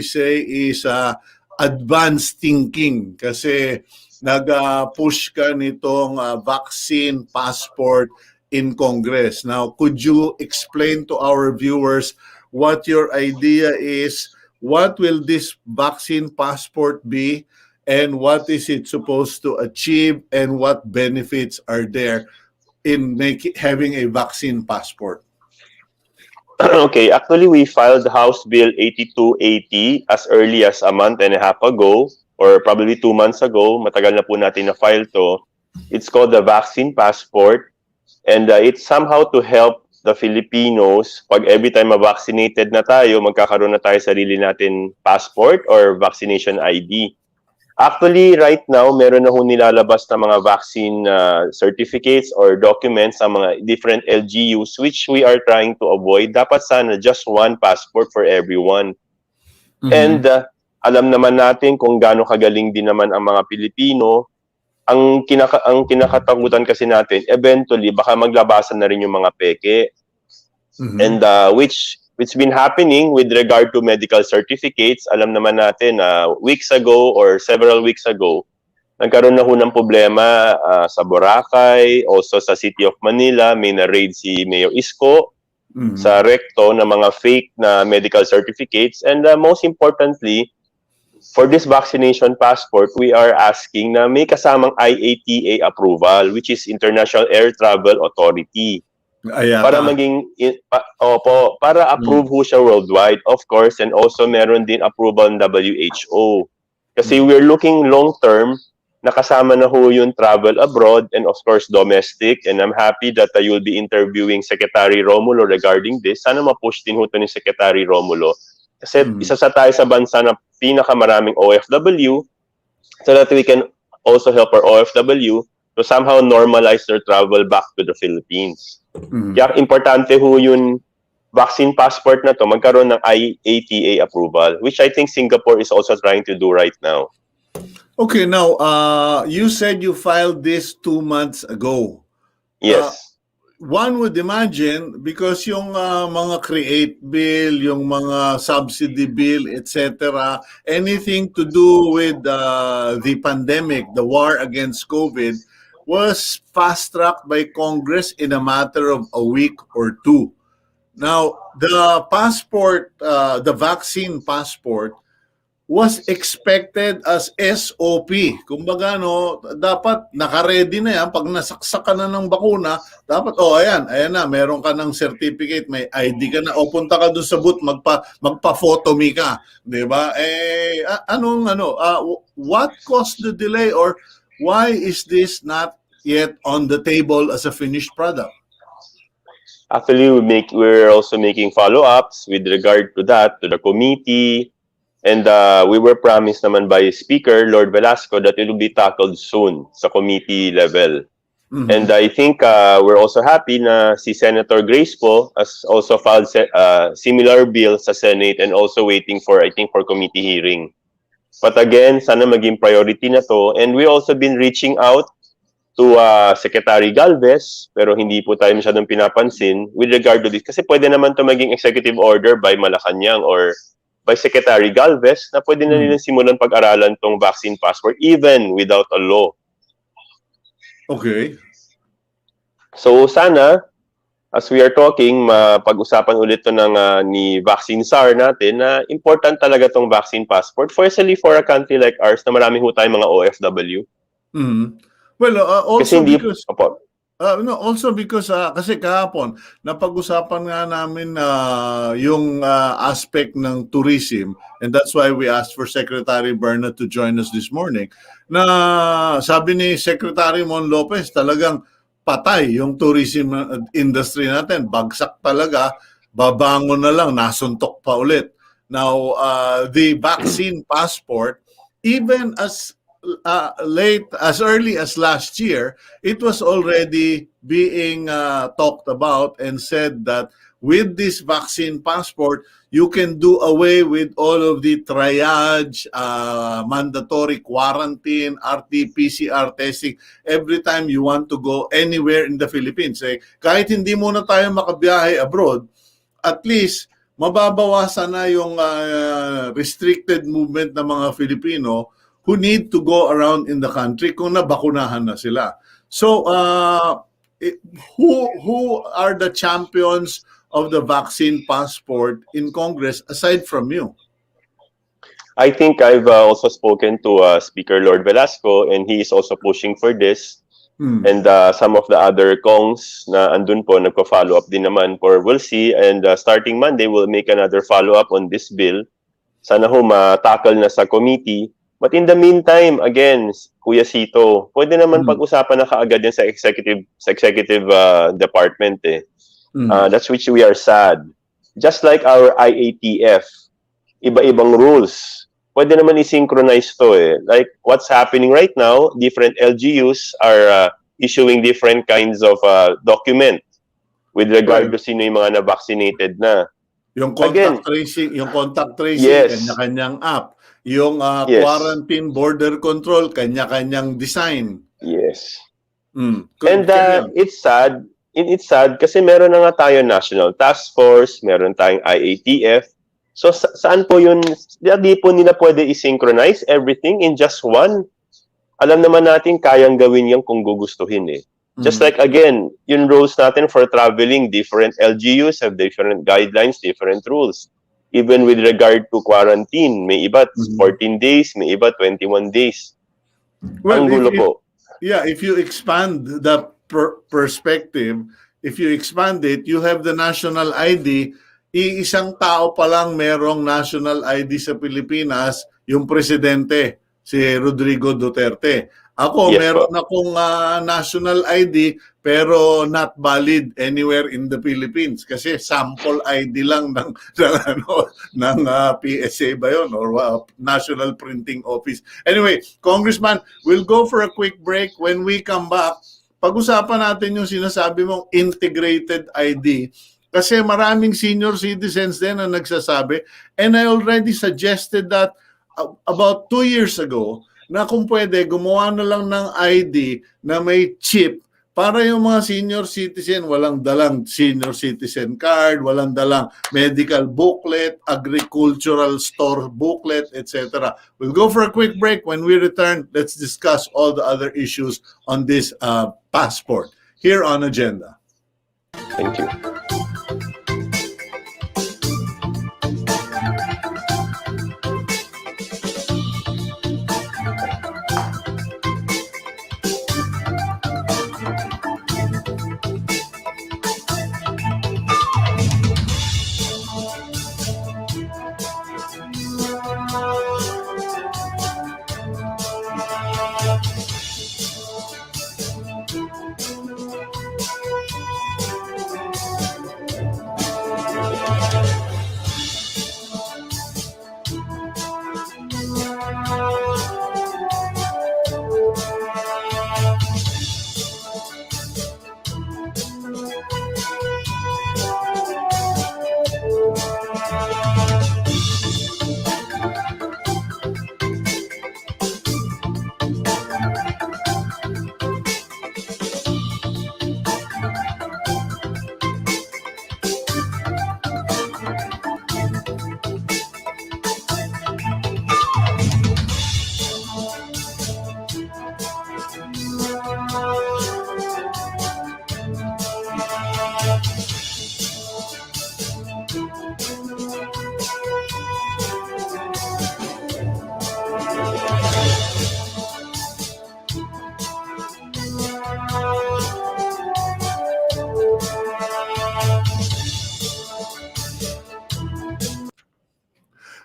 say is advanced thinking kasi nag-push ka nitong vaccine passport in Congress. Now, could you explain to our viewers what your idea is? What will this vaccine passport be? And what is it supposed to achieve? And what benefits are there in having a vaccine passport? Okay, actually we filed House Bill 8280 as early as a month and a half ago, or probably 2 months ago. Matagal na po natin na-file to. It's called the Vaccine Passport, and it's somehow to help the Filipinos. Pag every time ma-vaccinated na tayo, magkakaroon na tayo sarili natin passport or vaccination ID. Actually, right now, meron na ho nilalabas na mga vaccine certificates or documents sa mga different LGUs which we are trying to avoid. Dapat sana just one passport for everyone. Mm-hmm. And alam naman natin kung gaano kagaling din naman ang mga Pilipino. Ang kinakatakutan kasi natin, eventually, baka maglabasan na rin yung mga peke. Mm-hmm. And which been happening with regard to medical certificates. Alam naman natin weeks ago or several weeks ago, nagkaroon na ho ng problema sa Boracay, also sa City of Manila, may na-raid si Mayor Isko sa recto ng mga fake na medical certificates. And most importantly, for this vaccination passport, we are asking na may kasamang IATA approval, which is International Air Travel Authority. Para maging para approve ho siya worldwide, of course, and also meron din approval ng WHO. Kasi we're looking long term, nakasama na ho yung travel abroad and of course domestic, and I'm happy that you'll be interviewing Secretary Romulo regarding this. Sana ma-push din ho to ni Secretary Romulo. Kasi isa sa tayo sa bansa na pinakamaraming OFW, so that we can also help our OFW to somehow normalize their travel back to the Philippines. Kaya importante ho yung vaccine passport na to magkaroon ng IATA approval, which I think Singapore is also trying to do right now. Okay, now, you said you filed this 2 months ago. Yes. One would imagine, because yung mga create bill, yung mga subsidy bill, etc., anything to do with the pandemic, the war against COVID, was fast-tracked by Congress in a matter of a week or two. Now, the passport, the vaccine passport, was expected as SOP. Kumbaga, no, dapat naka-ready na yan. Pag nasaksak ka na ng bakuna, dapat, ayan na, meron ka ng certificate, may ID ka na, punta ka doon sa booth, magpa-photomy ka. Diba? What caused the delay, or why is this not yet on the table as a finished product? Actually, we're also making follow-ups with regard to that, to the committee. And we were promised naman by Speaker Lord Velasco that it will be tackled soon sa committee level. And I think we're also happy na si Senator Grace po has also filed similar bill sa Senate and also waiting for, I think, for committee hearing. But again, sana maging priority na to. And we also been reaching out to Secretary Galvez, pero hindi po tayo masyadong pinapansin with regard to this. Kasi pwede naman to maging executive order by Malacanang or by Secretary Galvez na pwede na nilang simulan pag-aralan tong vaccine passport even without a law. Okay. So sana, as we are talking, mapag-usapan ulit to ng ni vaccine SAR natin na important talaga tong vaccine passport, especially for a country like ours na marami ho tayong mga OFW. Well, also kasi because also because kasi kahapon napag-usapan nga namin yung aspect ng tourism, and that's why we asked for Secretary Bernadette to join us this morning. Na sabi ni Secretary Mon Lopez, talagang patay yung tourism industry natin, bagsak talaga, babangon na lang, nasuntok pa ulit. Now, the vaccine passport, even as early as last year, it was already being talked about and said that with this vaccine passport, you can do away with all of the triage, mandatory quarantine, RT-PCR testing every time you want to go anywhere in the Philippines. Kahit hindi muna tayo makabiyahe abroad, at least mababawasan na yung restricted movement ng mga Filipino who need to go around in the country kung nabakunahan na sila. So, who are the champions of the vaccine passport in Congress aside from you? I think I've also spoken to Speaker Lord Velasco, and he is also pushing for this. And some of the other Kongs na andun po, nagpa-follow up din naman for we'll see. And starting Monday, we'll make another follow-up on this bill. Sana ho ma-tackle na sa committee. But in the meantime, again, Kuya Cito, pwede naman pag-usapan na kaagad yan sa executive department eh. That's which we are sad. Just like our IATF, iba-ibang rules. Pwede naman i-synchronize to eh. Like what's happening right now, different LGUs are issuing different kinds of document with regard to sino yung mga na-vaccinated na. Yung contact tracing, Yes. kanya-kanyang app. Yung Yes. quarantine border control, kanya-kanyang design. Yes. And it's sad. It's sad kasi meron na nga tayo National Task Force, meron tayong IATF. So saan po yun? Di po nila pwede i-synchronize everything in just one. Alam naman natin kayang gawin yan kung gugustuhin eh. Just like again, yung rules natin for traveling, different LGUs have different guidelines, different rules. Even with regard to quarantine, may iba 14 days, may iba 21 days. Well, ang gulo po. Yeah, if you expand the perspective, if you expand it, you have the national ID. Iisang tao pa lang merong national ID sa Pilipinas, yung presidente, si Rodrigo Duterte. Ako, meron akong national ID pero not valid anywhere in the Philippines kasi sample ID lang ng PSA ba yun or National Printing Office. Anyway, Congressman, we'll go for a quick break. When we come back, pag-usapan natin yung sinasabi mong integrated ID. Kasi maraming senior citizens din na nagsasabi, and I already suggested that about 2 years ago, na kung pwede, gumawa na lang ng ID na may chip para yung mga senior citizen, walang dalang senior citizen card, walang dalang medical booklet, agricultural store booklet, etc. We'll go for a quick break. When we return, let's discuss all the other issues on this passport here on Agenda. Thank you.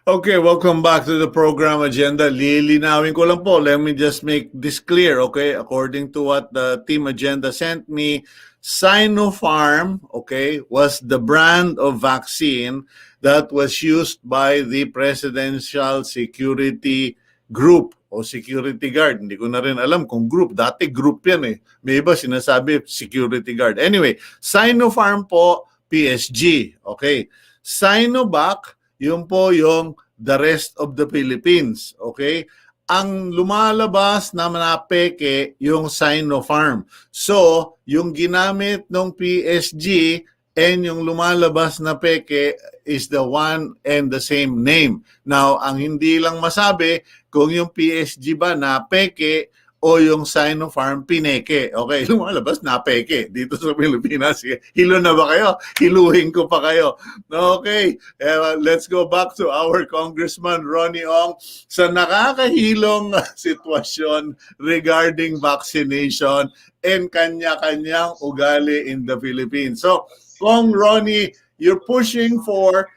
Okay, welcome back to the program Agenda. Lilinawin ko lang po. Let me just make this clear, okay? According to what the Team Agenda sent me, Sinopharm, okay, was the brand of vaccine that was used by the Presidential Security Group o Security Guard. Hindi ko na rin alam kung group. Dati group yan eh. May iba sinasabi Security Guard. Anyway, Sinopharm po, PSG, okay? Sinovac, yun po yung the rest of the Philippines, okay? Ang lumalabas na napeke yung Sinopharm. So, yung ginamit ng PSG, and yung lumalabas na peke is the one and the same name. Now, ang hindi lang masabi kung yung PSG ba na peke o yung Sinopharm pineke. Okay, lumalabas na peke dito sa Pilipinas. Hilo na ba kayo? Hiluhin ko pa kayo. Okay, let's go back to our Congressman Ronnie Ong sa nakakahilong sitwasyon regarding vaccination and kanya-kanyang ugali in the Philippines. So, Kong Ronnie, you're pushing for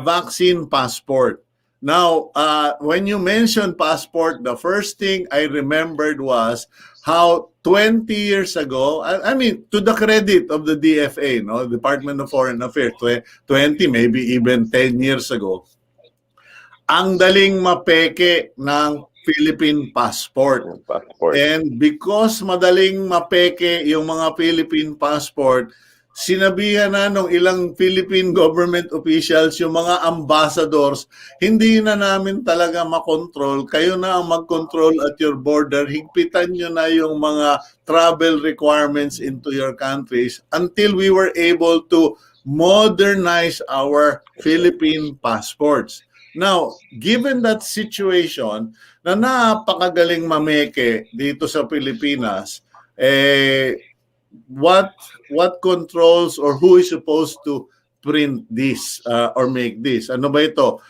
vaccine passport. Now, when you mentioned passport, the first thing I remembered was how 20 years ago, I mean, to the credit of the DFA, no, Department of Foreign Affairs, 20, maybe even 10 years ago, ang daling mapeke ng Philippine passport. And because madaling mapeke yung mga Philippine passport, sinabihan na nung ilang Philippine government officials, yung mga ambassadors, hindi na namin talaga makontrol. Kayo na ang mag-control at your border. Higpitan nyo na yung mga travel requirements into your countries until we were able to modernize our Philippine passports. Now, given that situation, na napakagaling mameke dito sa Pilipinas, what controls or who is supposed to print this or make this? Ano ba ito?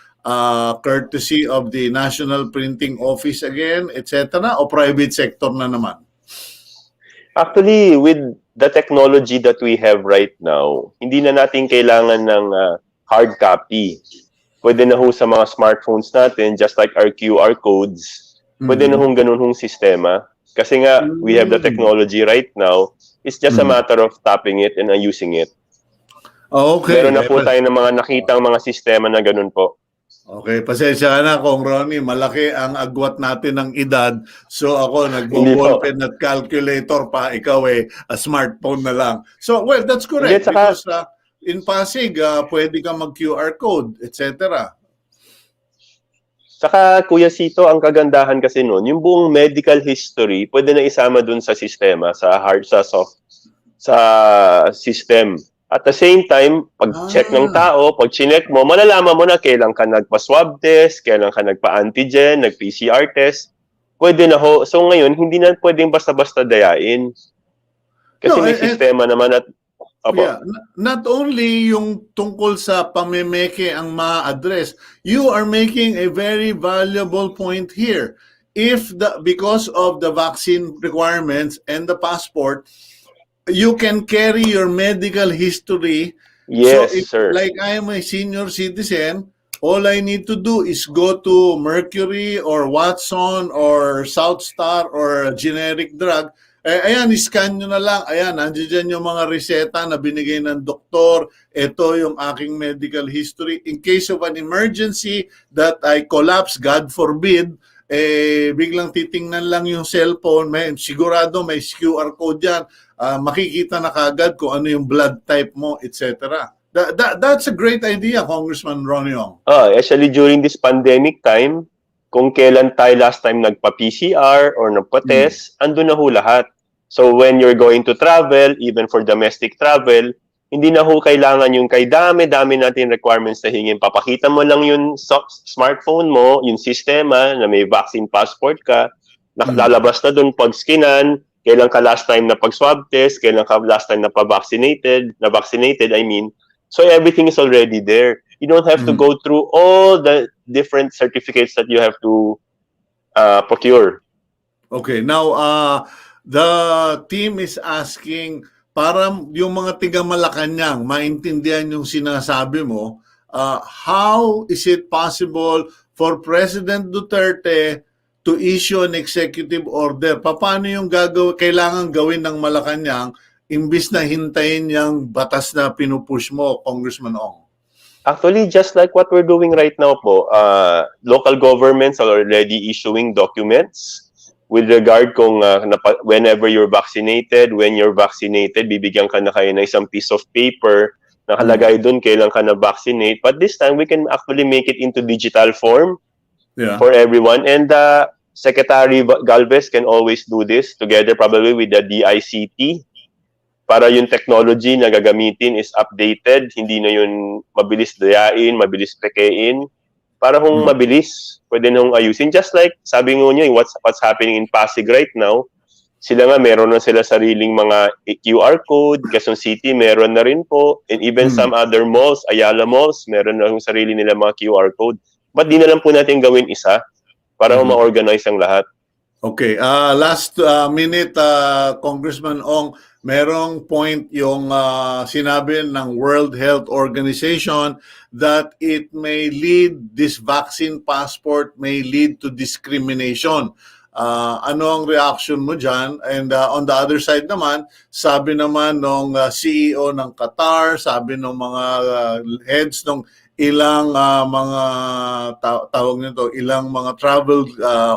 Courtesy of the National Printing Office again, etc. o private sector na naman? Actually, with the technology that we have right now, hindi na natin kailangan ng hard copy. Pwede na ho sa mga smartphones natin, just like our QR codes, pwede na hong ganun hong sistema. Kasi nga, we have the technology right now. It's just a matter of tapping it and using it. Okay. Meron na po tayo ng mga nakitang mga sistema na ganun po. Okay, pasensya ka na Kong Ronnie, malaki ang agwat natin ng edad. So ako, nagbo-ballpen at calculator pa, ikaw a smartphone na lang. So, well, that's correct. Because in Pasig, pwede ka mag-QR code, etc. Saka, Kuya Cito, ang kagandahan kasi nun, yung buong medical history, pwede na isama dun sa sistema, sa system. At the same time, pag-check ng tao, pag chinek mo, malalaman mo na kailan ka nagpa-swab test, kailan ka nagpa-antigen, nag-PCR test. Pwede na ho. So ngayon, hindi na pwedeng basta-basta dayain. Kasi may sistema naman at yeah, not only yung tungkol sa pamemeke ang ma-address, you are making a very valuable point here. Because of the vaccine requirements and the passport, you can carry your medical history. Yes, so if, sir. Like I am a senior citizen, all I need to do is go to Mercury or Watson or South Star or a generic drug. Ayan, scan nyo na lang. Ayan, nandiyan yung mga reseta na binigay ng doktor. Ito yung aking medical history. In case of an emergency that I collapse, God forbid, biglang titingnan lang yung cellphone. Sigurado may QR code yan. Makikita na kagad kung ano yung blood type mo, etc. That's a great idea, Congressman Ronnie Ong. Actually, during this pandemic time, kung kailan tayo last time nagpa-PCR or nagpa-test, andun na ho lahat. So when you're going to travel, even for domestic travel, hindi na ho kailangan yung kay dami-dami natin requirements na hingin. Papakita mo lang yung smartphone mo, yung sistema na may vaccine passport ka, lalabas na dun pag skinan, kailan ka last time na pag-swab test, kailan ka last time na vaccinated, I mean. So everything is already there. You don't have to go through all the different certificates that you have to procure. Okay, now the team is asking para yung mga tiga Malacanang maintindihan yung sinasabi mo, how is it possible for President Duterte to issue an executive order? Paano yung kailangan gawin ng Malacanang imbis na hintayin yung batas na pinupush mo, Congressman Ong? Actually, just like what we're doing right now po, local governments are already issuing documents with regard kung whenever you're vaccinated, when you're vaccinated, bibigyan ka na kayo ng isang piece of paper nakalagay dun kailan ka na-vaccinate. But this time, we can actually make it into digital form for everyone. And Secretary Galvez can always do this together probably with the DICT para yung technology na gagamitin is updated, hindi na yun mabilis dayain, mabilis pekein. Para kung mabilis, pwede nung ayusin. Just like, sabi nga nyo, what's happening in Pasig right now, sila nga meron na sila sariling mga QR code, Quezon City meron na rin po, and even some other malls, Ayala malls, meron na yung sarili nila mga QR code. Ba't di na lang po natin gawin isa para ma-organize ang lahat? Okay, last minute, Congressman Ong, merong point yung sinabi ng World Health Organization that it may lead, this vaccine passport may lead to discrimination. Ano ang reaction mo dyan? And on the other side naman, sabi naman ng CEO ng Qatar, sabi ng mga heads ng ilang mga tawag nito, ilang mga travel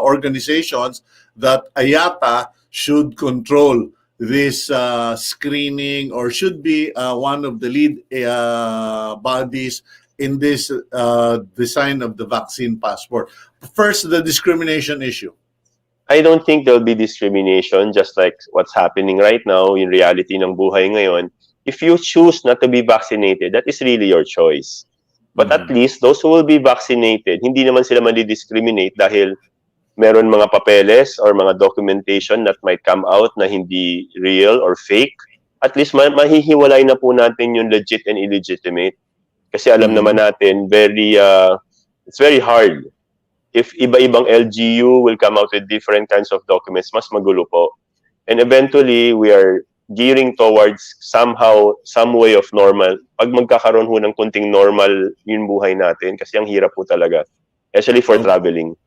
organizations that IATA should control this screening or should be one of the lead bodies in this design of the vaccine passport. First, the discrimination issue. I don't think there'll be discrimination, just like what's happening right now in reality ng buhay ngayon. If you choose not to be vaccinated, that is really your choice. But at least those who will be vaccinated, hindi naman sila mali-discriminate dahil meron mga papeles or mga documentation that might come out na hindi real or fake. At least mahihiwalay na po natin yung legit and illegitimate. Kasi alam naman natin, it's very hard. If iba-ibang LGU will come out with different kinds of documents, mas magulo po. And eventually, we are gearing towards somehow, some way of normal. Pag magkakaroon ho ng kunting normal yung buhay natin, kasi ang hirap po talaga. Especially for traveling.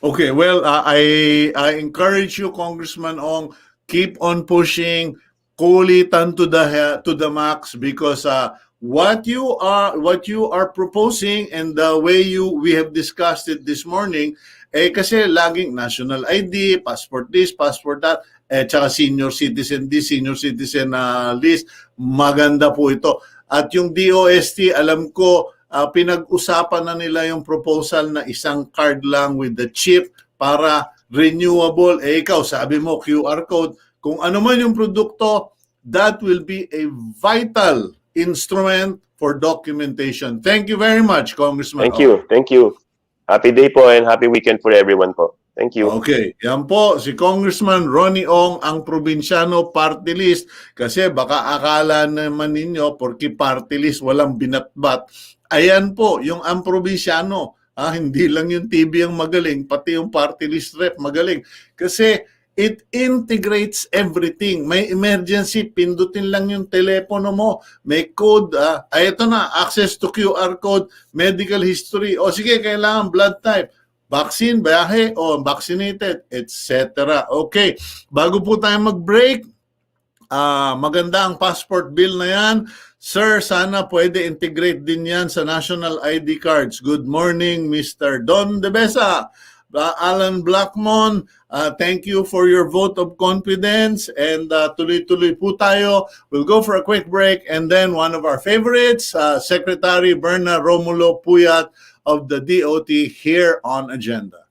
Okay, well, I encourage you, Congressman Ong, keep on pushing, kulitan to the max, because what you are proposing and the way we have discussed it this morning, kasi laging national ID, passport this, passport that, tsaka senior citizen this, senior citizen list, maganda po ito. At yung DOST, alam ko, pinag-usapan na nila yung proposal na isang card lang with the chip para renewable. Ikaw, sabi mo, QR code. Kung ano man yung produkto, that will be a vital instrument for documentation. Thank you very much, Congressman. Thank you. Happy day po and happy weekend for everyone po. Thank you. Okay, yan po si Congressman Ronnie Ong, ang Probinsyano Party-list. Kasi baka akala naman ninyo, porque party-list walang binatbat. Ayan po, yung ang Probinsyano. Hindi lang yung TV ang magaling, pati yung party-list rep magaling. Kasi it integrates everything. May emergency, pindutin lang yung telepono mo. May code, ito na, access to QR code, medical history. O sige, kailangan blood type. Vaccine, biyahe, o vaccinated, etc. Okay, bago po tayo mag-break, maganda ang passport bill na yan. Sir, sana pwede integrate din yan sa national ID cards. Good morning, Mr. Don De Besa. Alan Blackmon, thank you for your vote of confidence, and tuloy-tuloy po tayo. We'll go for a quick break, and then one of our favorites, Secretary Bernadette Romulo-Puyat of the DOT here on Agenda.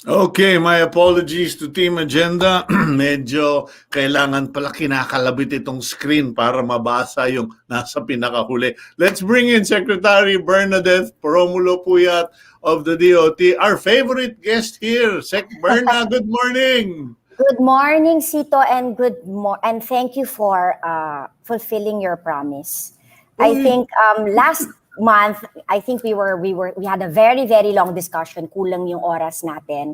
Okay, my apologies to Team Agenda. Medyo kailangan pala kinakalabit itong screen para mabasa yung nasa pinakahuli. Let's bring in Secretary Bernadette Romulo-Puyat of the DOT, our favorite guest here. Sec Berna, good morning. Good morning, Cito, and and thank you for fulfilling your promise. I think last month, I think we had a very long discussion. Kulang yung oras natin,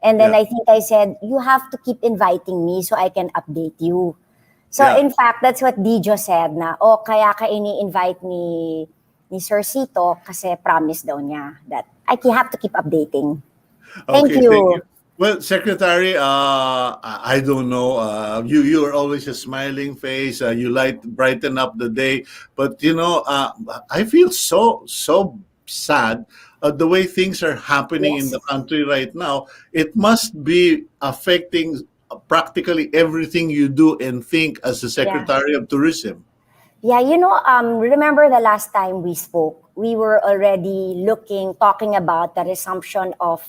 and then Yeah. I think I said you have to keep inviting me so I can update you. So Yeah. in fact, that's what Dijo said na kaya ka ini-invite ni Sir Cito kasi promise daw niya that I have to keep updating. Thank Okay, you. thank you. Well, Secretary, I don't know. You are always a smiling face. You brighten up the day. But I feel so sad the way things are happening in Yes. the country right now. It must be affecting practically everything you do and think as the Secretary of Tourism. Yeah, remember the last time we spoke, we were already talking about the resumption of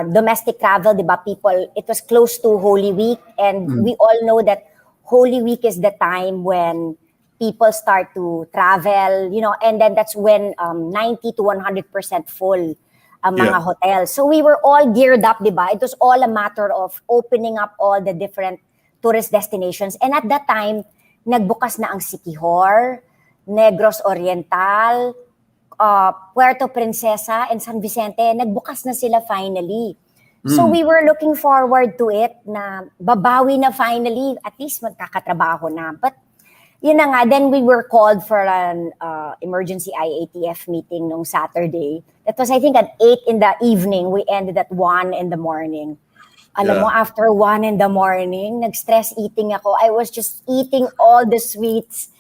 domestic travel, di ba? People, it was close to Holy Week, and we all know that Holy Week is the time when people start to travel, and then that's when 90 to 100% full ang mga Yeah. hotels. So we were all geared up, di ba? It was all a matter of opening up all the different tourist destinations. And at that time, nagbukas na ang Siquijor, Negros Oriental, Puerto Princesa, and San Vicente. Nagbukas na sila finally. So we were looking forward to it na babawi na finally, at least magkakatrabaho na. But yun na nga, then we were called for an emergency IATF meeting nung Saturday. That was, I think, at 8 in the evening. We ended at 1 in the morning. Alam mo, after 1 in the morning, nag-stress eating ako. I was just eating all the sweets.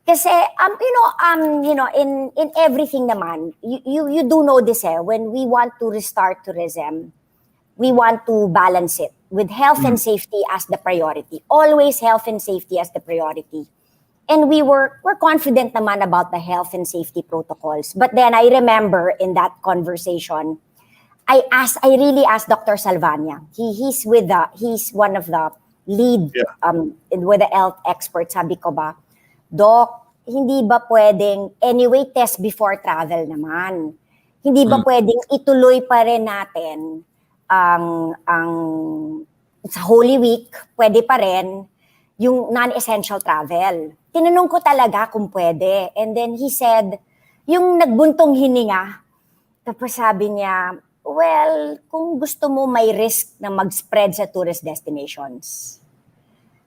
Kasi, in everything naman, you do know this when we want to restart tourism, we want to balance it with health and safety as the priority. Always health and safety as the priority. And we're confident naman about the health and safety protocols. But then I remember in that conversation, I really asked Dr. Salvania. He's one of the lead with the health experts. Sabi ko ba, Doc, hindi ba pwedeng anyway test before travel naman? Hindi ba pwedeng ituloy pa rin natin ang sa Holy Week, pwede pa rin yung non-essential travel? Tinanong ko talaga kung pwede. And then he said, yung nagbuntong hininga, tapos sabi niya, well, kung gusto mo may risk na mag-spread sa tourist destinations.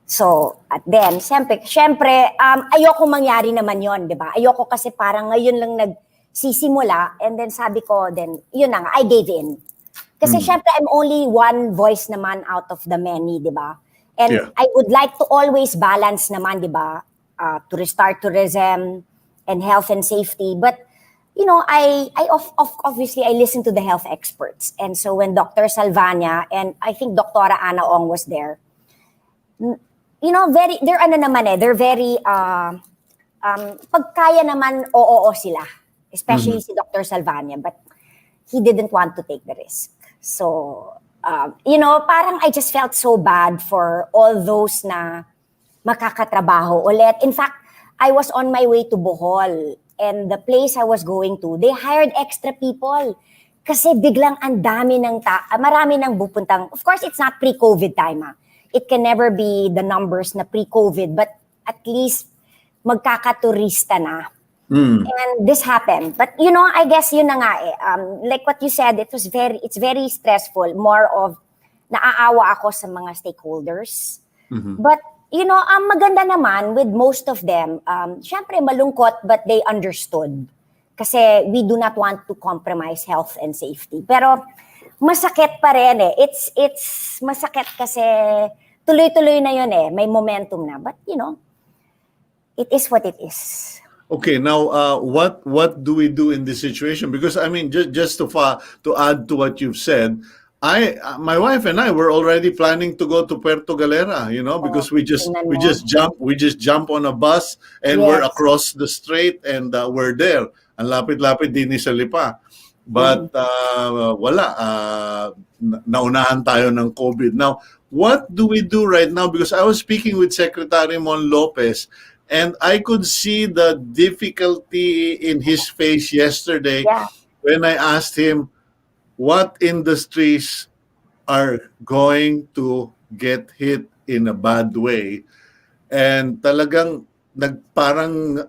So, at then, syempre, ayoko mangyari naman yon, di ba? Ayoko kasi parang ngayon lang nagsisimula, and then sabi ko, then, yun na nga, I gave in. Kasi syempre, I'm only one voice naman out of the many, di ba? And I would like to always balance naman, di ba? To restart tourism and health and safety. But, obviously, I listen to the health experts. And so when Dr. Salvania and I think Dr. Ana Ong was there, they're very, pagkaya naman, oo sila. Especially si Dr. Salvania, but he didn't want to take the risk. So, parang I just felt so bad for all those na makakatrabaho ulit. In fact, I was on my way to Bohol, and the place I was going to, they hired extra people. Kasi biglang ang dami marami nang bupuntang, of course, it's not pre-COVID time. It can never be the numbers na pre-COVID, but at least magkakaturista na. And this happened. But, I guess yun na nga like what you said, it's very stressful. More of, naaawa ako sa mga stakeholders. But, ang maganda naman with most of them, syempre malungkot, but they understood. Kasi we do not want to compromise health and safety. Pero, masakit pa rin It's masakit kasi tuloy-tuloy na yun May momentum na. But, it is what it is. Okay, now what do we do in this situation? Because I mean, just to add to what you've said, my wife and I were already planning to go to Puerto Galera, because we just jump on a bus and we're across the strait and we're there. Ang lapit-lapit din ni sa Lipa. But wala. Naunahan tayo ng COVID. Now, what do we do right now? Because I was speaking with Secretary Mon Lopez, and I could see the difficulty in his face yesterday Yeah. when I asked him what industries are going to get hit in a bad way. And talagang parang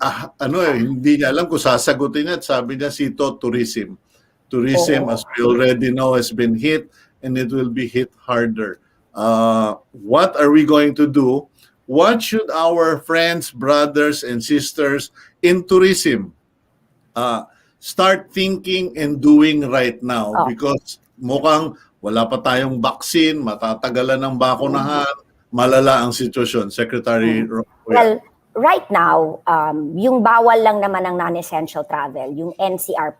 hindi niya alam kung sasagutin niya. At sabi niya, Cito, tourism. Tourism, Oo. as we already know, has been hit and it will be hit harder. What are we going to do? What should our friends, brothers, and sisters in tourism start thinking and doing right now? Oh. Because mukhang wala pa tayong vaccine, matatagalan ng bakunahan, malala ang sitwasyon. Secretary Romulo-Puyat. Well, right now, yung bawal lang naman ng non-essential travel, yung NCR+.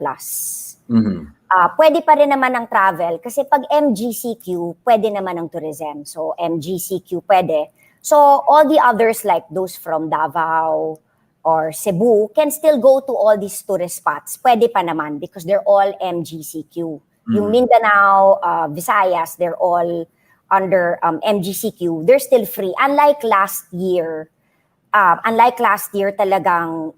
Pwede pa rin naman ang travel kasi pag MGCQ, pwede naman ang tourism. So, MGCQ pwede. So, all the others like those from Davao or Cebu can still go to all these tourist spots. Pwede pa naman because they're all MGCQ. Yung Mindanao, Visayas, they're all under MGCQ. They're still free. Unlike last year talagang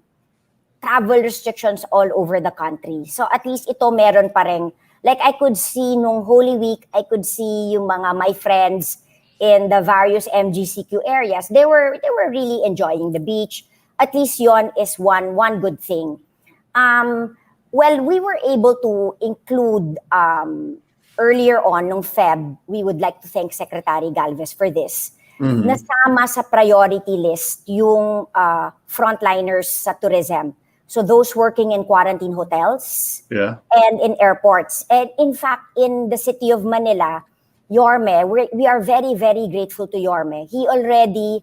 travel restrictions all over the country. So at least ito meron pa rin. Like I could see nung Holy Week, I could see yung mga my friends in the various MGCQ areas. They were really enjoying the beach. At least yon is one good thing. Well, we were able to include earlier on nung Feb, we would like to thank Secretary Galvez for this. Nasama sa priority list yung frontliners sa tourism. So those working in quarantine hotels and in airports. And in fact, in the city of Manila, Yorme, we are very, very grateful to Yorme. He already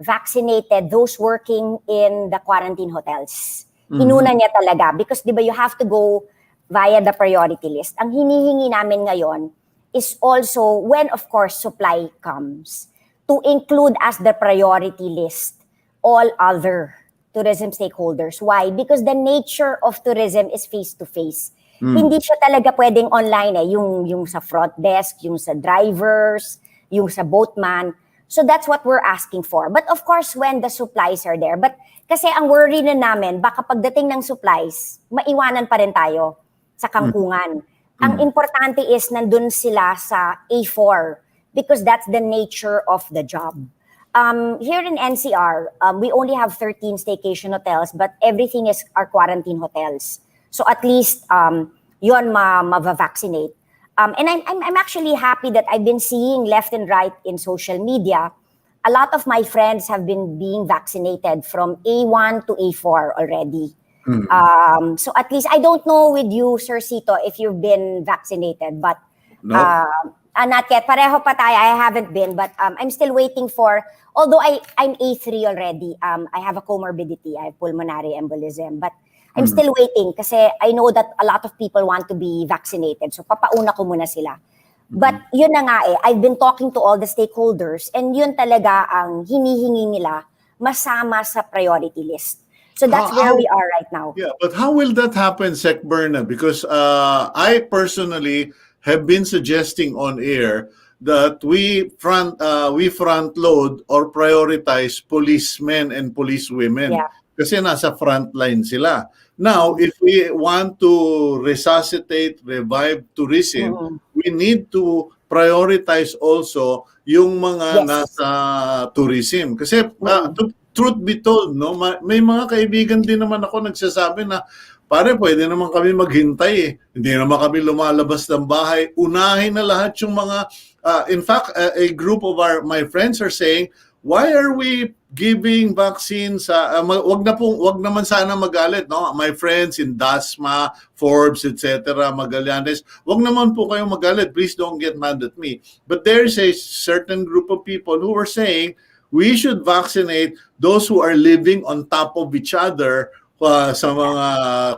vaccinated those working in the quarantine hotels. Inuna niya talaga because di ba you have to go via the priority list. Ang hinihingi namin ngayon is also when of course supply comes to include as the priority list all other tourism stakeholders. Why? Because the nature of tourism is face-to-face. Hindi siya talaga pwedeng online yung sa front desk, yung sa drivers, yung sa boatman. So that's what we're asking for. But of course, when the supplies are there. But kasi ang worry na namin, baka pagdating ng supplies, maiwanan pa rin tayo sa kangkungan. Ang importante is nandun sila sa A4 because that's the nature of the job. Here in NCR, we only have 13 staycation hotels, but everything is our quarantine hotels. So at least yon ma-vaccinate. And I'm actually happy that I've been seeing left and right in social media. A lot of my friends have been being vaccinated from A1 to A4 already. So at least I don't know with you, Sir Cito, if you've been vaccinated, but No. not yet. Pareho pa tayo. I haven't been, but I'm still waiting for. Although I'm A3 already, I have a comorbidity. I have pulmonary embolism, but I'm still waiting kasi I know that a lot of people want to be vaccinated. So papauna ko muna sila. But yun na nga I've been talking to all the stakeholders and yun talaga ang hinihingi nila masama sa priority list. So that's where we are right now. Yeah, but how will that happen, Sec Berna? Because I personally have been suggesting on air that we front load or prioritize policemen and policewomen. Yeah. Kasi nasa front line sila. Now, if we want to resuscitate, revive tourism, we need to prioritize also yung mga nasa tourism. Kasi truth be told, no, may mga kaibigan din naman ako nagsasabi na pare, pwede naman kami maghintay Hindi naman kami lumalabas ng bahay. Unahin na lahat yung mga in fact, a group of my friends are saying, why are we giving vaccines wag naman sana magalit, no? My friends in Dasma, Forbes, etc., Magallanes, wag naman po kayong magalit. Please don't get mad at me. But there's a certain group of people who are saying we should vaccinate those who are living on top of each other sa mga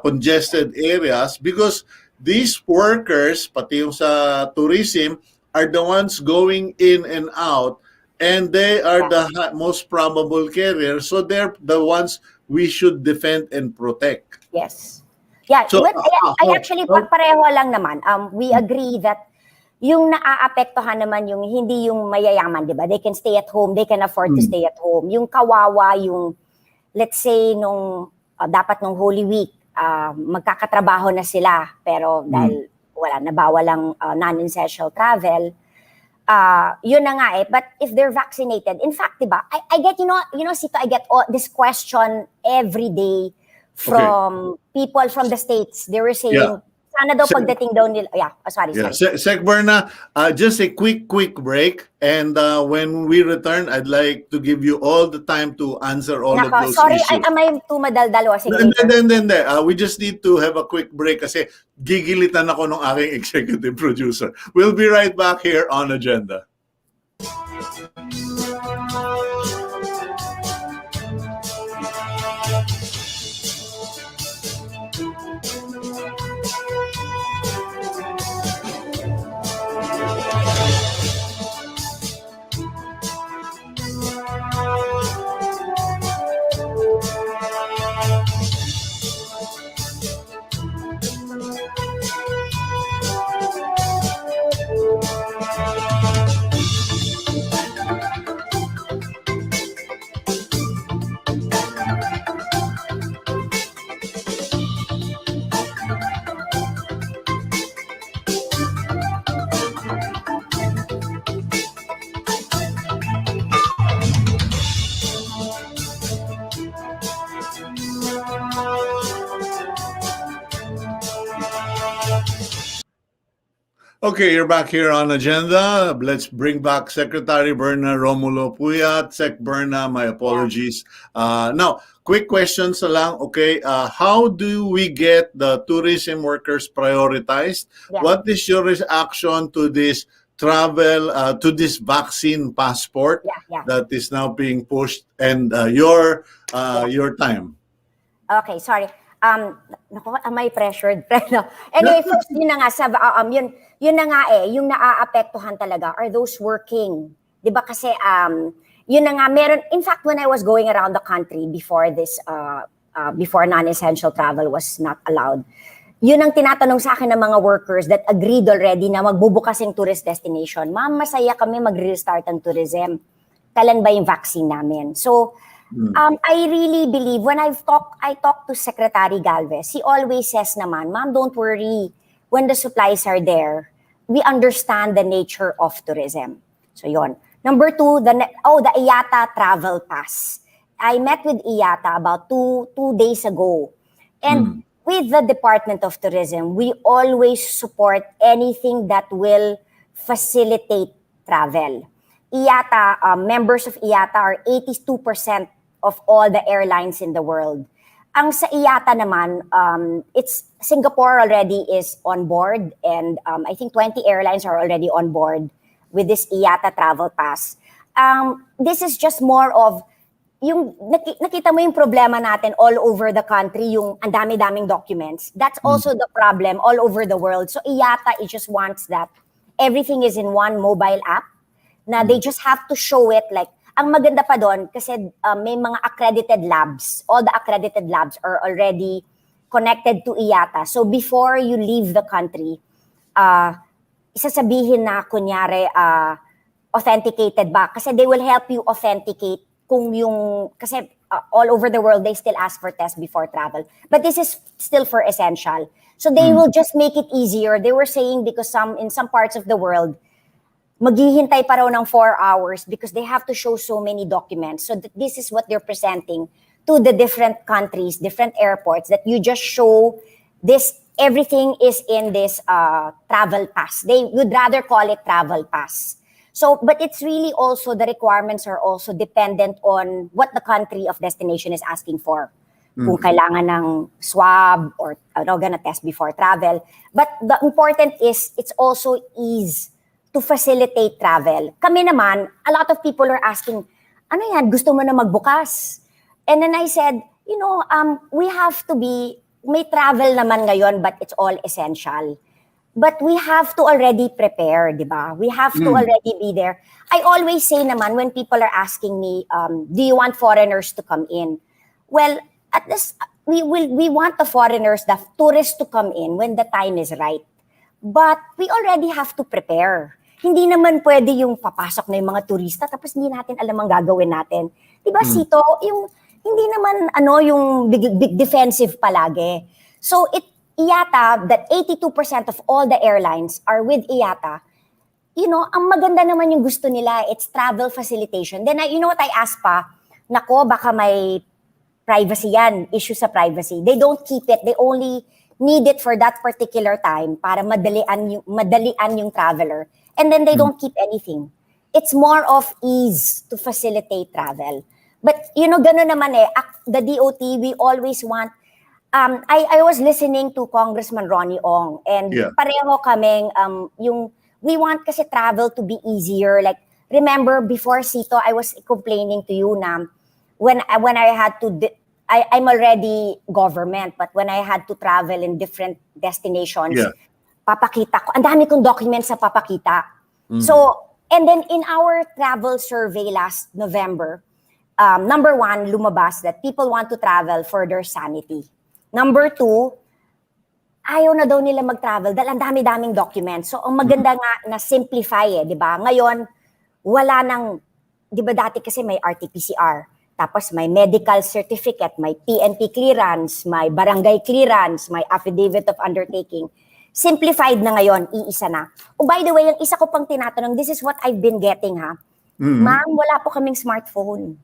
congested areas because these workers, pati yung sa tourism, are the ones going in and out and they are the most probable carriers. So they're the ones we should defend and protect. Yes. Yeah, So, well, I actually pareho lang naman. We agree that yung naaapektuhan naman yung hindi yung mayayaman, di ba? They can stay at home, they can afford to stay at home. Yung kawawa, yung let's say nung dapat nung Holy Week, magkakatrabaho na sila pero dahil wala nabawal lang non-essential travel, yun na nga eh. But if they're vaccinated, in fact, di ba? I get Sito, I get this question every day from people from the States. They were saying, Yeah. sana daw pagdating daw nila, sorry. Sec Berna, just a quick break. And when we return, I'd like to give you all the time to answer all of those sorry, issues. am I too madaldalo? Sige, Hindi. We just need to have a quick break kasi gigilitan ako ng aking executive producer. We'll be right back here on Agenda. Okay, you're back here on Agenda. Let's bring back Secretary Bernadette Romulo-Puyat. Sec Berna, my apologies. Now, quick questions lang. Okay, how do we get the tourism workers prioritized? Yeah. What is your reaction to this travel, to this vaccine passport that is now being pushed, and your time? Okay, sorry. Naku, am I pressured? No. Anyway, first, yun na nga, yun na nga yung naaapektuhan talaga are those working. Di ba kasi, yun na nga, meron, in fact, when I was going around the country before this, before non-essential travel was not allowed, yun ang tinatanong sa akin ng mga workers that agreed already na magbubukas yung tourist destination. Ma'am, masaya kami mag-restart ang tourism. Kailan ba yung vaccine namin? So, I really believe when I talk to Secretary Galvez, he always says naman, ma'am, don't worry. When the supplies are there, we understand the nature of tourism. So yon. Number two, the IATA travel pass. I met with IATA about two days ago. And with the Department of Tourism, we always support anything that will facilitate travel. IATA, members of IATA are 82% of all the airlines in the world. Ang sa IATA naman, it's Singapore already is on board, and I think 20 airlines are already on board with this IATA travel pass. This is just more of yung nakita mo yung problema natin all over the country, yung ang dami-daming documents. That's also the problem all over the world. So IATA, it just wants that everything is in one mobile app, na they just have to show it like. Ang maganda pa doon kasi may mga accredited labs. All the accredited labs are already connected to IATA. So before you leave the country, isasabihin na kunyari authenticated ba? Kasi they will help you authenticate kung yung, kasi all over the world, they still ask for test before travel. But this is still for essential. So they will just make it easier. They were saying because in some parts of the world, maghihintay pa raw ng 4 hours because they have to show so many documents. So this is what they're presenting to the different countries, different airports, that you just show this, everything is in this travel pass. They would rather call it travel pass. So, but it's really also, the requirements are also dependent on what the country of destination is asking for. Kung kailangan ng swab or gonna test before travel. But the important is, it's also ease to facilitate travel. Kami naman, a lot of people are asking, ano yan, gusto mo na magbukas? And then I said, we have to be, may travel naman ngayon, but it's all essential. But we have to already prepare, di ba? We have to already be there. I always say naman, when people are asking me, do you want foreigners to come in? Well, we want the foreigners, the tourists to come in when the time is right. But we already have to prepare. Hindi naman pwede yung papasok na yung mga turista tapos hindi natin alam ang gagawin natin. Diba, Cito? Yung hindi naman yung big defensive palagi. So IATA, that 82% of all the airlines are with IATA. Ang maganda naman yung gusto nila, it's travel facilitation. Then, you know what I asked pa? Nako, baka may privacy yan, issue sa privacy. They don't keep it. They only need it for that particular time para madalian yung traveler. And then they don't keep anything. It's more of ease to facilitate travel. But, gano'n naman the DOT, we always want, I was listening to Congressman Ronnie Ong, and pareho kaming, we want kasi travel to be easier. Like, remember before, Cito, I was complaining to you na when I had to, I'm already government, but when I had to travel in different destinations, papakita ko, ang dami kong documents sa papakita. So, and then in our travel survey last November, number 1, lumabas that people want to travel for their sanity. Number 2, ayaw na daw nila mag-travel dahil ang dami-daming documents. So, ang maganda nga na simplify di ba? Ngayon, wala nang, di ba dati kasi may RT-PCR, tapos may medical certificate, may PNP clearance, may barangay clearance, may affidavit of undertaking. Simplified na ngayon, iisa na. Oh, by the way, yung isa ko pang tinatanong, this is what I've been getting, ha? Ma'am, wala po kaming smartphone.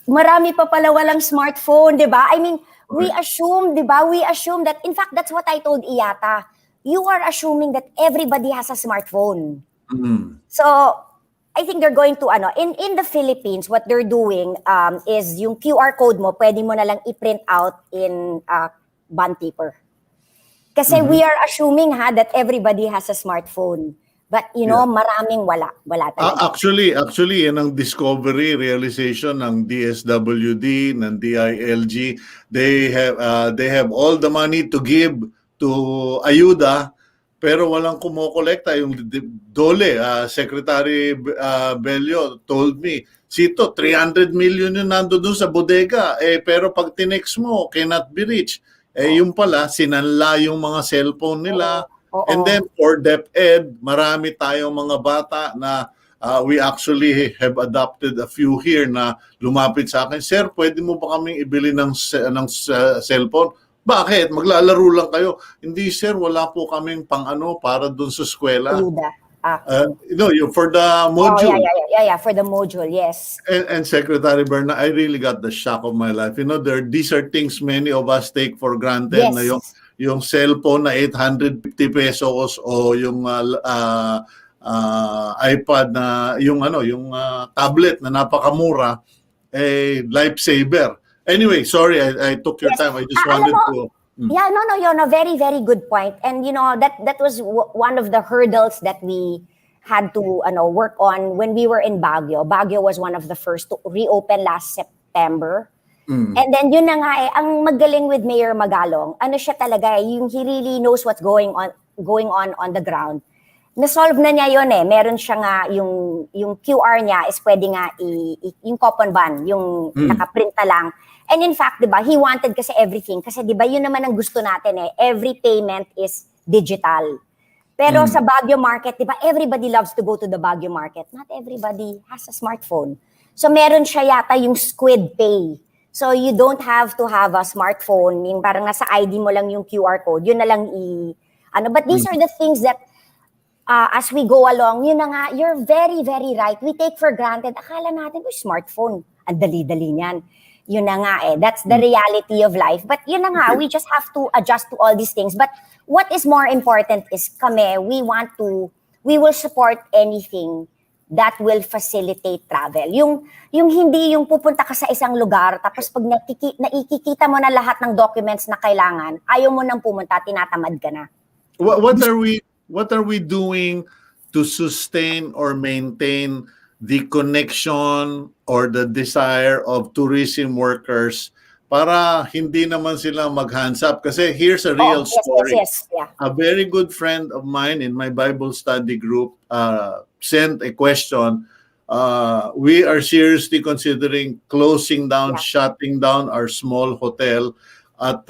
Marami pa pala walang smartphone, di ba? I mean, we assume, di ba? We assume that, in fact, that's what I told IATA. You are assuming that everybody has a smartphone. So, I think they're going to, in the Philippines, what they're doing is yung QR code mo, pwede mo na lang i-print out in bond paper. Kasi we are assuming, that everybody has a smartphone. But, maraming wala. Wala talaga. Actually, yan ang discovery, realization ng DSWD, ng DILG. They have all the money to give to ayuda, pero walang kumokolekta. Yung Dole, Secretary Bello told me, Cito, 300 million yun nando dun sa bodega. Pero pag tinext mo, cannot be reached. Yung pala, sinanla yung mga cellphone nila. And then for DepEd, marami tayong mga bata na we actually have adopted a few here na lumapit sa akin, Sir, pwede mo ba kaming ibili ng cellphone? Bakit? Maglalaro lang kayo. Hindi, sir, wala po kaming para dun sa eskwela. For the module. Yeah, for the module, yes. And Secretary Berna, I really got the shock of my life. These are things many of us take for granted. Na yung cellphone na 850 pesos o yung iPad na yung tablet na napakamura, lifesaver. Anyway, sorry, I took your time. I just wanted to. Yeah, no, very, very good point. And that was one of the hurdles that we had to work on when we were in Baguio. Baguio was one of the first to reopen last September. And then yun na nga ang magaling with Mayor Magalong, siya talaga, yung he really knows what's going on the ground. Na-solve na niya yun Meron siya nga, yung QR niya is pwede nga, yung coupon ban, yung nakaprint na lang. And in fact, di ba, he wanted kasi everything. Kasi di ba, yun naman ang gusto natin every payment is digital. Pero sa Baguio market, di ba, everybody loves to go to the Baguio market. Not everybody has a smartphone. So meron siya yata yung Squid Pay. So you don't have to have a smartphone, yung parang nasa ID mo lang yung QR code, yun na lang but these are the things that as we go along, yun na nga, you're very, very right. We take for granted, akala natin, smartphone, ang dali-dali niyan. Yun na nga that's the reality of life. But yun na nga, we just have to adjust to all these things. But what is more important is we will support anything that will facilitate travel. Yung hindi yung pupunta ka sa isang lugar, tapos pag naikikita mo na lahat ng documents na kailangan, ayaw mo nang pumunta, tinatamad ka na. What are we doing to sustain or maintain the connection or the desire of tourism workers para hindi naman sila mag-hands up? Kasi here's a real story. Yes. Yeah. A very good friend of mine in my Bible study group sent a question. we are seriously considering closing down, Yeah. shutting down our small hotel at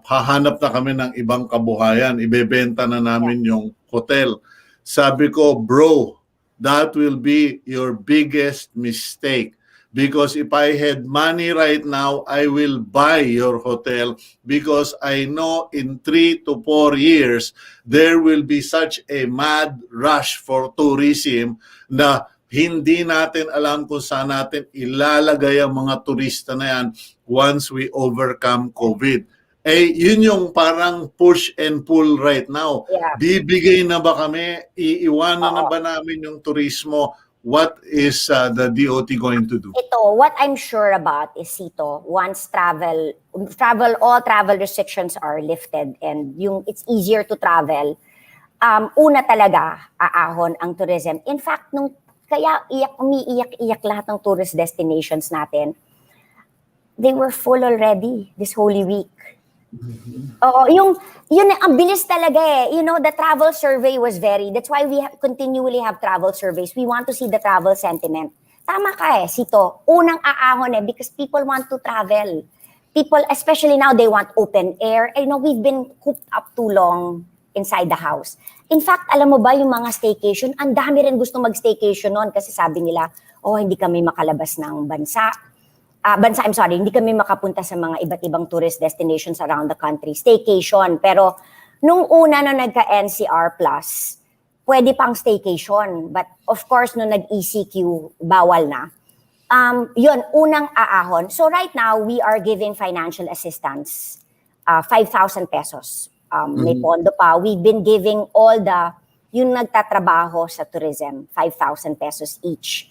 hahanap na kami ng ibang kabuhayan. Ibebenta na namin yung hotel. Sabi ko, bro, that will be your biggest mistake. Because if I had money right now, I will buy your hotel because I know in 3 to 4 years, there will be such a mad rush for tourism na hindi natin alam kung saan natin ilalagay ang mga turista na yan once we overcome COVID. Eh, yun yung parang push and pull right now. Yeah. Bibigay na ba kami? Iiwanan na Oo. ba namin yung turismo? What is the DOT going to do? Ito, what I'm sure about is, Cito, once all travel restrictions are lifted and it's easier to travel, una talaga, aahon ang tourism. In fact, kaya umiiyak lahat ng tourist destinations natin, they were full already this Holy Week. Oo, yun, ang bilis talaga eh. You know, the travel survey was that's why we continually have travel surveys. We want to see the travel sentiment. Tama ka eh, Cito. Unang aahon eh, because people want to travel. People, especially now, they want open air. You know, we've been cooped up too long inside the house. In fact, alam mo ba yung mga staycation, ang dami rin gusto mag-staycation noon kasi sabi nila, hindi kami makalabas ng bansa, hindi kami makapunta sa mga iba't ibang tourist destinations around the country. Staycation. Pero nung una na nagka-NCR+, pwede pang staycation. But of course, nung nag-ECQ, bawal na. Yun, unang aahon. So right now, we are giving financial assistance, 5,000 pesos. May pondo pa. We've been giving yung nagtatrabaho sa tourism, 5,000 pesos each.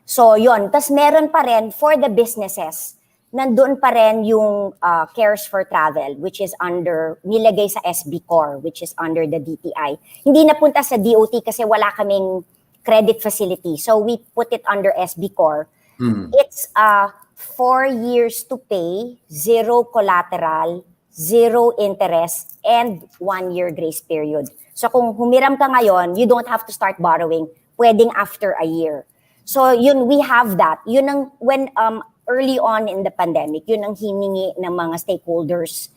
So yun, tas meron pa rin for the businesses, nandun pa rin yung Cares for Travel, which is nilagay sa SB Core, which is under the DTI. Hindi napunta sa DOT kasi wala kaming credit facility. So we put it under SB Core. It's 4 years to pay, 0 collateral, 0 interest, and 1 year grace period. So kung humiram ka ngayon, you don't have to start borrowing. Pwedeng after a year. So yun, we have that. Yun ang when early on in the pandemic, yun ang hiningi ng mga stakeholders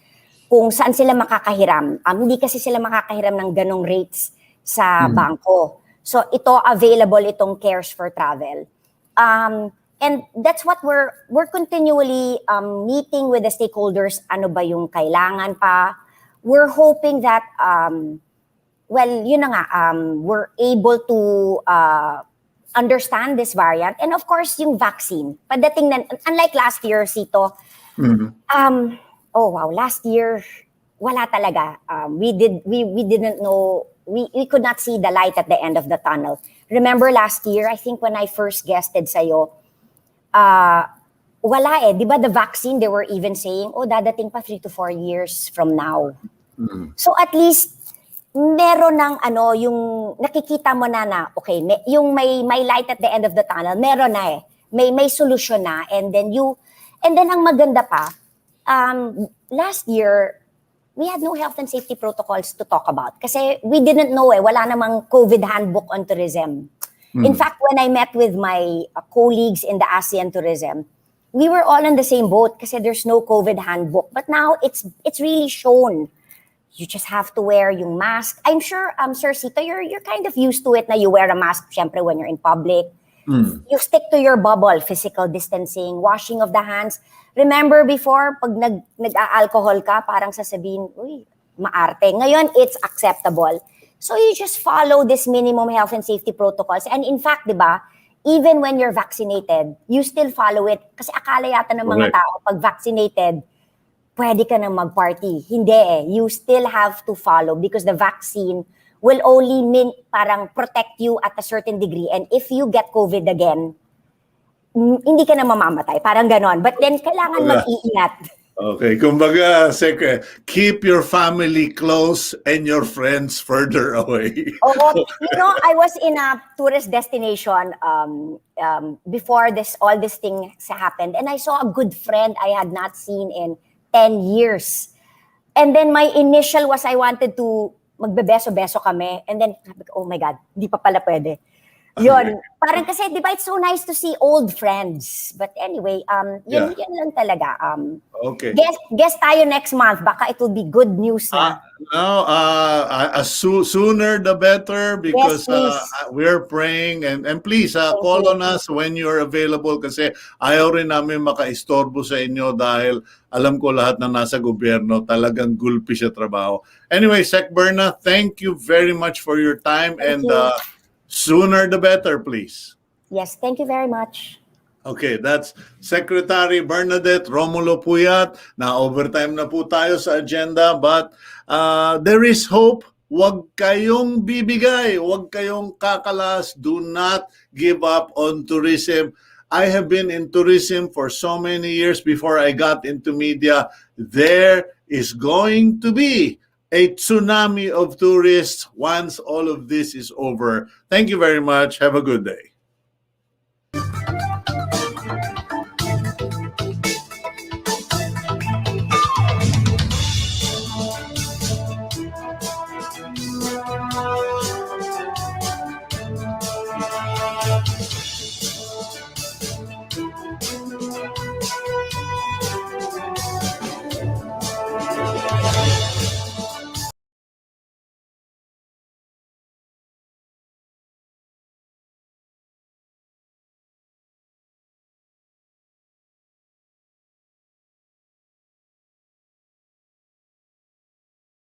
kung saan sila makakahiram. Hindi kasi sila makakahiram ng ganong rates sa bangko. So ito available itong Cares for Travel. And that's what we're continually meeting with the stakeholders. Ano ba yung kailangan pa? We're hoping that yun na nga, we're able to understand this variant, and of course yung vaccine. Pagdating na, unlike last year, Cito, last year wala talaga. We didn't know, we could not see the light at the end of the tunnel. Remember last year, I think when I first guested sa'yo, wala eh, di ba the vaccine, they were even saying, dadating pa 3 to 4 years from now. So at least meron ng yung nakikita mo na okay, yung may light at the end of the tunnel, meron na eh. May solution na, and then ang maganda pa, last year we had no health and safety protocols to talk about kasi we didn't know wala namang COVID handbook on tourism. In fact, when I met with my colleagues in the ASEAN tourism, we were all in the same boat kasi there's no COVID handbook. But now it's really shown. You just have to wear yung mask. I'm sure, Sir Cito, you're kind of used to it na you wear a mask, syempre, when you're in public. You stick to your bubble, physical distancing, washing of the hands. Remember before, pag nag-alcohol ka, parang sasabihin, uy, maarte. Ngayon, it's acceptable. So you just follow this minimum health and safety protocols. And in fact, di ba, even when you're vaccinated, you still follow it. Kasi akala yata ng mga tao, pag vaccinated, pwede ka nang mag-party. Hindi eh. You still have to follow because the vaccine will only parang protect you at a certain degree. And if you get COVID again, hindi ka na mamamatay. Parang ganon. But then, kailangan mag-iingat. Okay. Kumbaga, keep your family close and your friends further away. You know, I was in a tourist destination before all this thing happened. And I saw a good friend I had not seen in 10 years. And then my initial was I wanted to magbebeso-beso kami. And then, oh my God, hindi pa pala pwede. Yun. Parang kasi, di ba, it's so nice to see old friends. But anyway, yun, Yeah. yun lang talaga. Okay. Guess tayo next month. Baka it will be good news na. No, sooner the better because Yes, please. we're praying and please Thank call you. on us when you're available kasi ayaw rin namin makaistorbo sa inyo dahil alam ko lahat na nasa gobyerno talagang gulpi sa trabaho. Anyway, Sec Berna, thank you very much for your time Thank and you. sooner the better, please. Yes, thank you very much. Okay, that's Secretary Bernadette Romulo-Puyat. Na overtime na po tayo sa agenda but there is hope. Huwag kayong bibigay, huwag kayong kakalas. Do not give up on tourism. I have been in tourism for so many years before I got into media. There is going to be a tsunami of tourists once all of this is over. Thank you very much. Have a good day.